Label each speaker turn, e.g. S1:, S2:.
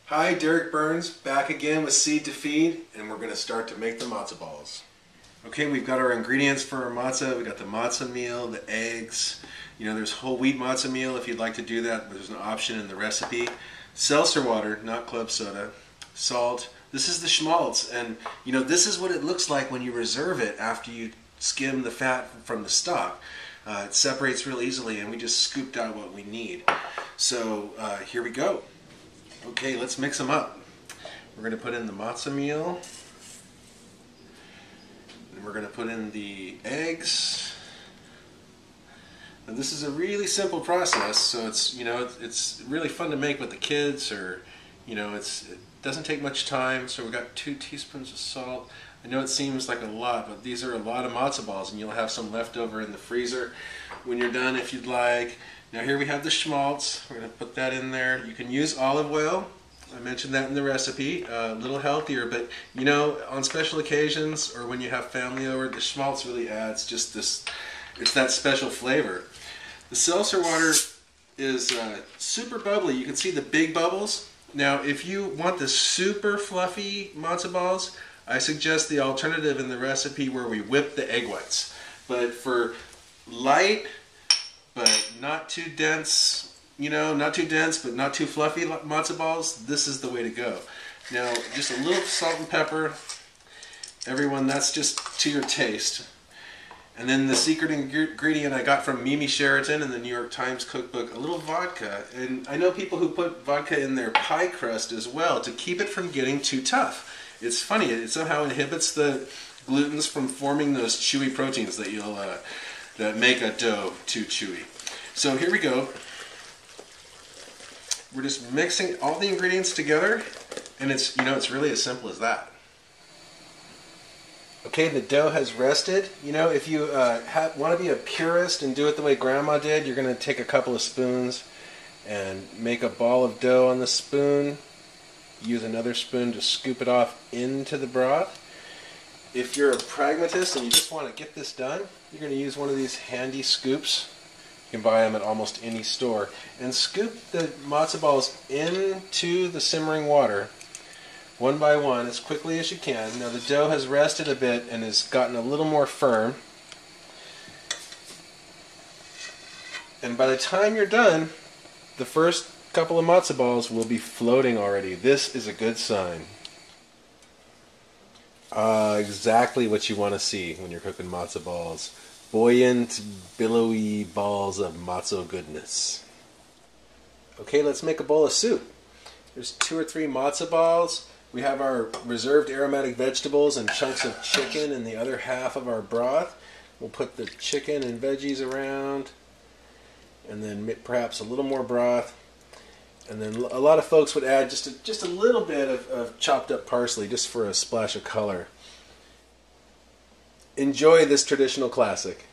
S1: Hi, Derek Burns, back again with Seed to Feed, and we're going to start to make the matzo balls. Okay, we've got our ingredients for our matzo. We've got the matzo meal, the eggs. You know, there's whole wheat matzo meal if you'd like to do that. There's an option in the recipe. Seltzer water, not club soda. Salt. This is the schmaltz, and you know, this is what it looks like when you reserve it after you skim the fat from the stock. It separates real easily, and we just scooped out what we need. So here we go. Okay, let's mix them up. We're going to put in the matzo meal, and we're going to put in the eggs. Now, this is a really simple process, so it's really fun to make with the kids, or it doesn't take much time. So we've got 2 teaspoons of salt. I know it seems like a lot, but these are a lot of matzo balls, and you'll have some left over in the freezer when you're done if you'd like. Now here we have the schmaltz. We're going to put that in there. You can use olive oil. I mentioned that in the recipe. A little healthier, but you know, on special occasions or when you have family over, the schmaltz really adds just this, it's that special flavor. The seltzer water is super bubbly. You can see the big bubbles. Now if you want the super fluffy matzo balls, I suggest the alternative in the recipe where we whip the egg whites. But for light, but not too dense, not too dense, but not too fluffy matzo balls, this is the way to go. Now, just a little salt and pepper. Everyone, that's just to your taste. And then the secret ingredient I got from Mimi Sheraton in the New York Times cookbook, a little vodka. And I know people who put vodka in their pie crust as well to keep it from getting too tough. It's funny, it somehow inhibits the glutens from forming those chewy proteins that that make a dough too chewy. So here we go. We're just mixing all the ingredients together, and it's really as simple as that. Okay, the dough has rested. You know, if you want to be a purist and do it the way Grandma did, you're going to take a couple of spoons and make a ball of dough on the spoon. Use another spoon to scoop it off into the broth. If you're a pragmatist and you just want to get this done, you're going to use one of these handy scoops. You can buy them at almost any store. And scoop the matzo balls into the simmering water, one by one, as quickly as you can. Now the dough has rested a bit and has gotten a little more firm. And by the time you're done, the first couple of matzo balls will be floating already. This is a good sign. Exactly what you want to see when you're cooking matzo balls. Buoyant, billowy balls of matzo goodness. Okay, let's make a bowl of soup. There's 2 or 3 matzo balls. We have our reserved aromatic vegetables and chunks of chicken in the other half of our broth. We'll put the chicken and veggies around, and then perhaps a little more broth. And then a lot of folks would add just a little bit of chopped up parsley just for a splash of color. Enjoy this traditional classic.